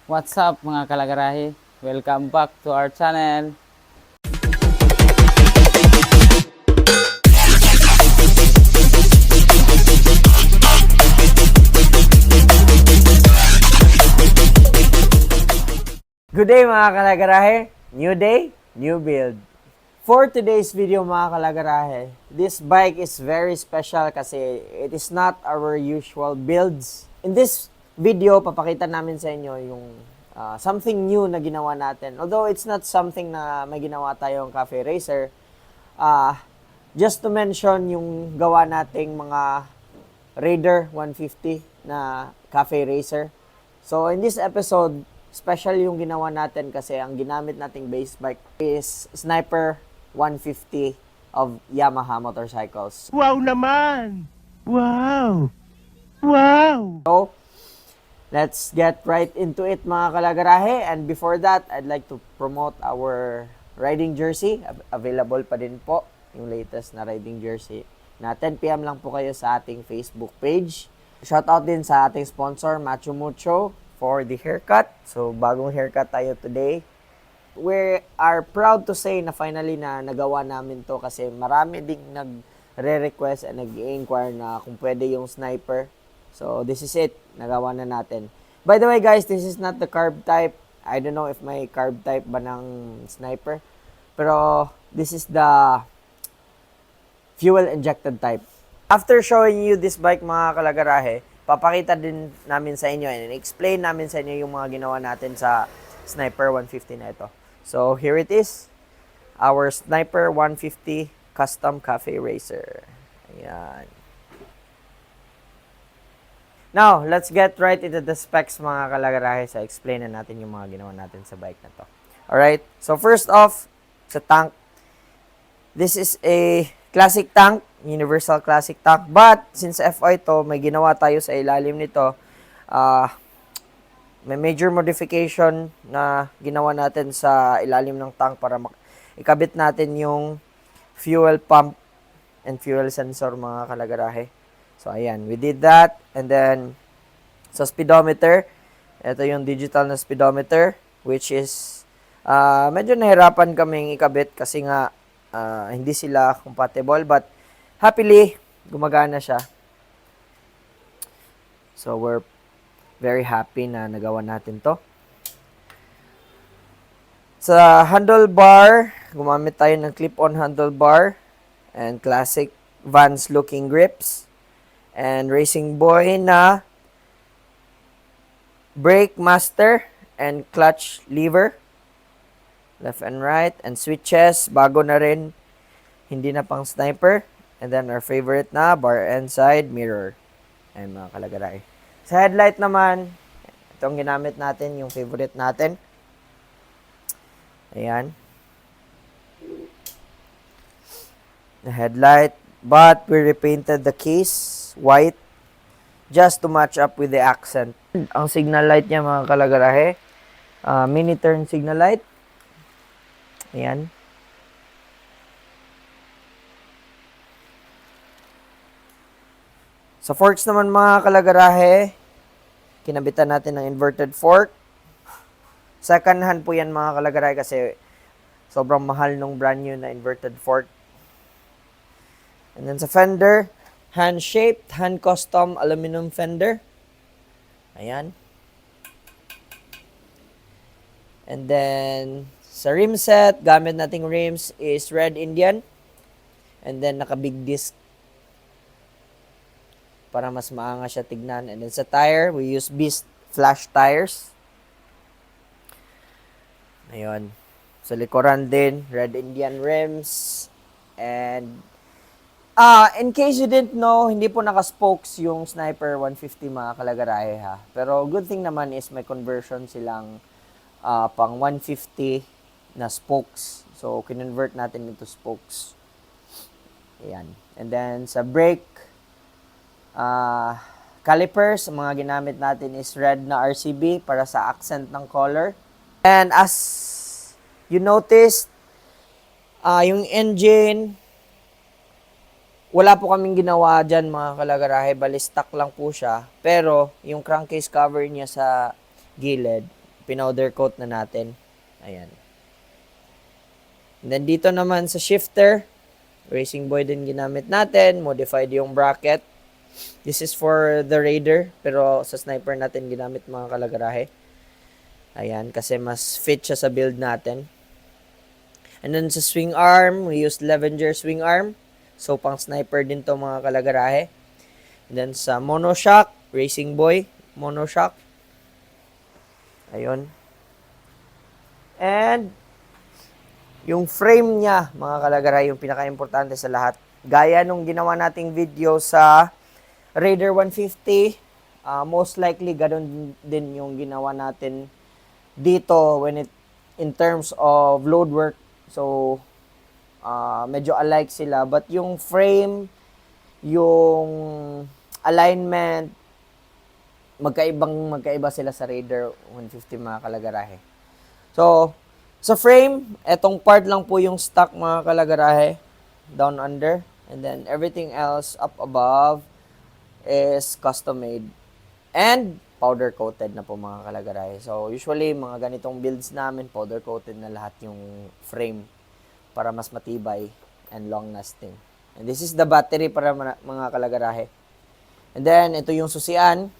What's up mga kalagarahi? Welcome back to our channel. Good day mga kalagarahe! New day, new build. For today's video mga kalagarahe, this bike is very special kasi it is not our usual builds. In this video, papakita namin sa inyo yung something new na ginawa natin. Although it's not something na may ginawa tayong cafe racer, just to mention yung gawa nating mga Raider 150 na cafe racer. So in this episode, special yung ginawa natin kasi ang ginamit nating base bike is Sniper 150 of Yamaha motorcycles. Wow naman! Wow! Wow! So, let's get right into it mga kalagarahe. And before that, I'd like to promote our riding jersey. Available pa din po yung latest na riding jersey na 10 PM lang po kayo sa ating Facebook page. Shoutout din sa ating sponsor, Macho Mucho, for the haircut. So, bagong haircut tayo today. We are proud to say na finally na nagawa namin to kasi marami ding nagre-request and nag-inquire na kung pwede yung Sniper. So, this is it. Nagawa na natin. By the way, guys, this is not the carb type. I don't know if may carb type ba ng Sniper. Pero, this is the fuel-injected type. After showing you this bike, mga kalagarahe, papakita din namin sa inyo and explain namin sa inyo yung mga ginawa natin sa Sniper 150 na ito. So, here it is. Our Sniper 150 Custom Cafe Racer. Ayan. Now, let's get right into the specs mga kalagarahe sa explain na natin yung mga ginawa natin sa bike na to. Alright, so first off, sa tank. This is a classic tank, universal classic tank. But, since FI to, may ginawa tayo sa ilalim nito. May major modification na ginawa natin sa ilalim ng tank para ikabit natin yung fuel pump and fuel sensor mga kalagarahe. So, ayan. We did that. And then, sa speedometer, ito yung digital na speedometer, which is, medyo nahirapan kaming ikabit kasi nga, hindi sila compatible. But, happily, gumagana siya. So, we're very happy na nagawa natin to. Sa handlebar, gumamit tayo ng clip-on handlebar and classic Vans looking grips. And Racing Boy na brake master and clutch lever, left and right, and switches, bago na rin, hindi na pang Sniper. And then our favorite na bar and side mirror. Ayan mga kalagaray. Sa headlight naman, itong ginamit natin, yung favorite natin. Ayan. The headlight, but we repainted the case white just to match up with the accent. Ang signal light niya mga kalagarahe, mini turn signal light. Ayan. Sa forks naman mga kalagarahe, kinabitan natin ng inverted fork. Second hand po yan mga kalagarahe kasi sobrang mahal nung brand new na inverted fork. And then sa fender, hand-shaped, hand-custom aluminum fender. Ayan. And then, sa rim set, gamit nating rims is Red Indian. And then, naka-big disc para mas maanga siya tignan. And then, sa tire, we use Beast flash tires. Ayun. Sa likuran din, Red Indian rims. And in case you didn't know, hindi po naka-spokes yung Sniper 150 mga kalagarahe ha. Pero good thing naman is may conversion silang pang 150 na spokes. So, kinonvert natin into spokes. Ayan. And then, sa brake, calipers, ang mga ginamit natin is red na RCB para sa accent ng color. And as you noticed, yung engine, wala po kaming ginawa dyan mga kalagarahe, bali stock lang po siya. Pero yung crankcase cover niya sa gilid, pinowder coat na natin. Ayan. And then dito naman sa shifter, Racing Boy din ginamit natin. Modified yung bracket. This is for the Raider, pero sa sniper natin ginamit mga kalagarahe. Ayan, kasi mas fit siya sa build natin. And then sa swing arm, we used Levenger swing arm. So pang sniper din to mga kalagarahe. And then sa monoshock, Racing Boy, monoshock. Ayun. And yung frame niya, mga kalagaray, yung pinaka-importante sa lahat. Gaya nung ginawa nating video sa Raider 150, most likely ganun din yung ginawa natin dito in terms of load work. So, medyo alike sila. But yung frame, yung alignment, magkaiba sila sa Raider 150 mga kalagarahe. So, sa frame, etong part lang po yung stock mga kalagarahe, down under, and then everything else up above is custom made and powder coated na po mga kalagarahe. So usually mga ganitong builds namin, powder coated na lahat yung frame para mas matibay and long lasting. And this is the battery para mga kalagarahe. And then ito yung susian.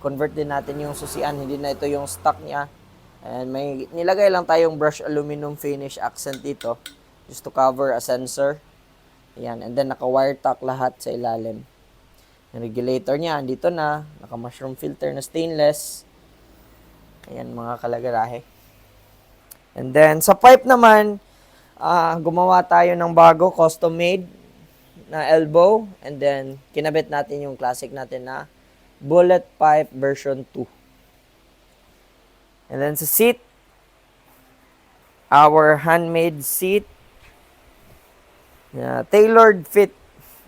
Convert din natin yung susian, hindi na ito yung stock niya. And may nilagay lang tayong brushed aluminum finish accent dito just to cover a sensor. Ayan. And then naka-wire tack lahat sa ilalim. Yung regulator niya, andito na. Naka-mushroom filter na stainless. Ayan mga kalagarahe. And then sa pipe naman, gumawa tayo ng bago, custom made na elbow. And then kinabit natin yung classic natin na bullet pipe version 2. And then sa seat, our handmade seat, tailored fit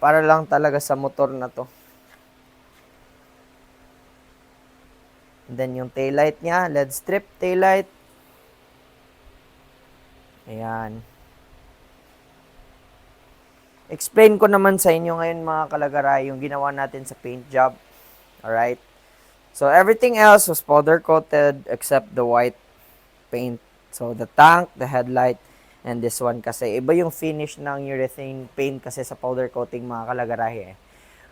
para lang talaga sa motor na to. And then yung taillight niya, LED strip taillight. Ayan. Explain ko naman sa inyo ngayon mga kalagaray yung ginawa natin sa paint job. Alright? So, everything else was powder coated except the white paint. So, the tank, the headlight, and this one kasi. Iba yung finish ng urethane paint kasi sa powder coating mga kalagarahe.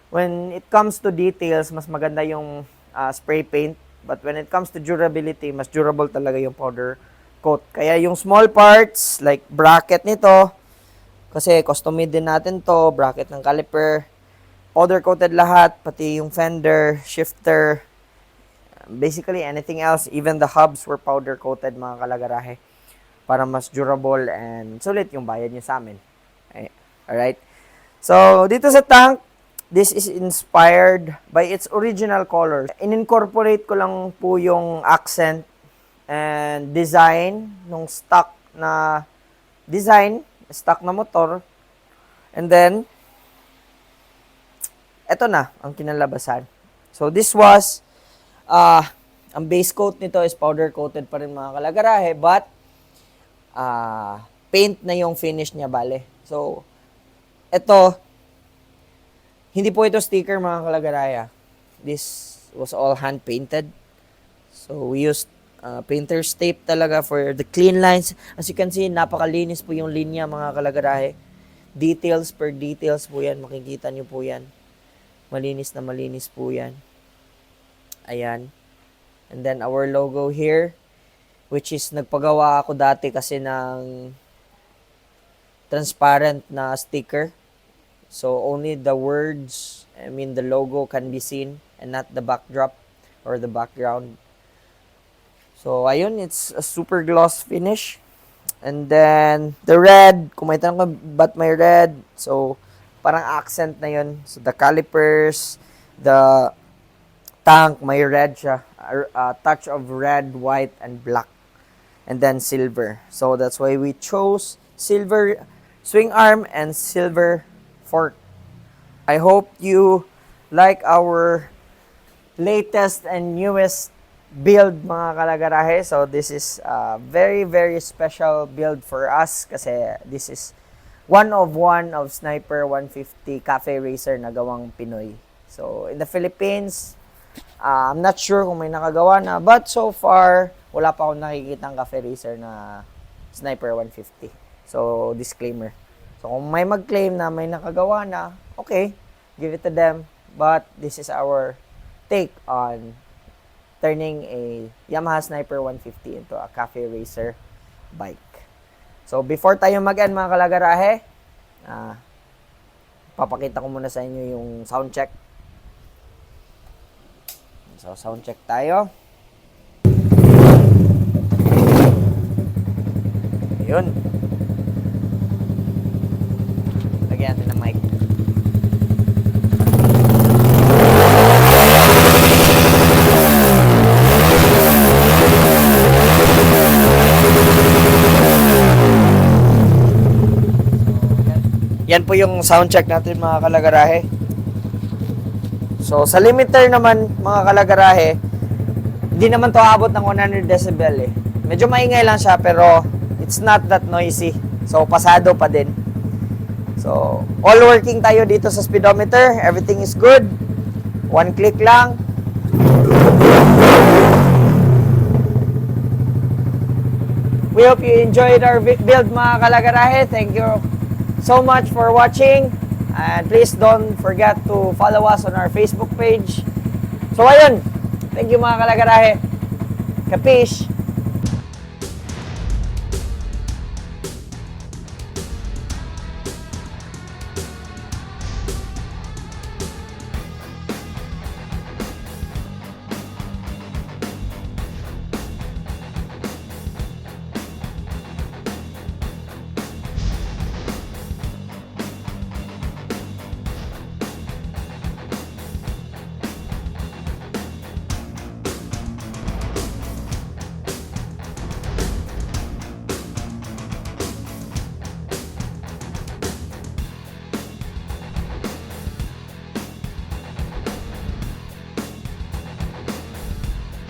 When it comes to details, mas maganda yung spray paint. But when it comes to durability, mas durable talaga yung powder coat. Kaya yung small parts, like bracket nito, kasi custom made din natin to, bracket ng caliper, powder coated lahat, pati yung fender, shifter, basically anything else, even the hubs were powder coated mga kalagarahe para mas durable and sulit yung bayad nyo sa amin. Alright? So, dito sa tank, this is inspired by its original colors. In-incorporate ko lang po yung accent and design nung stock na design, stock na motor. And then, eto na ang kinalabasan. So, this was ang base coat nito is powder coated pa rin mga kalagarahe, but paint na yung finish niya bale. So, ito, hindi po ito sticker mga kalagarahe. This was all hand painted. So, we used painter's tape talaga for the clean lines. As you can see, napakalinis po yung linya mga kalagarahe. Details per details po yan. Makikita nyo po yan. Malinis na malinis po yan. Ayan. And then our logo here, which is nagpagawa ako dati kasi ng transparent na sticker. So only the words, the logo can be seen and not the backdrop or the background. So ayun, it's a super gloss finish. And then the red, kung may tanong ka ba't may red, so parang accent na yun. So the calipers, the tank, may red siya. A touch of red, white, and black. And then silver. So that's why we chose silver swing arm and silver fork. I hope you like our latest and newest build mga kalagarahe. So this is a very, very special build for us kasi this is one of Sniper 150 Cafe Racer na gawang Pinoy. So in the Philippines, I'm not sure kung may nakagawa na, but so far, wala pa akong nakikitang cafe racer na Sniper 150. So, disclaimer. So, kung may mag-claim na may nakagawa na, okay, give it to them. But, this is our take on turning a Yamaha Sniper 150 into a cafe racer bike. So, before tayo mag-end mga kalagarahe, papakita ko muna sa inyo yung sound check. So, sound check tayo. Yun. Lagyan natin ng mic. Yan po yung sound check natin mga kalagarahe. So, sa limiter naman mga kalagarahe, hindi naman to abot ng 100 decibel eh. Medyo maingay lang siya pero it's not that noisy. So, pasado pa din. So, all working tayo dito sa speedometer. Everything is good. One click lang. We hope you enjoyed our build mga kalagarahe. Thank you so much for watching. And please don't forget to follow us on our Facebook page. So, ayun. Thank you mga kalagarahe. Kapish!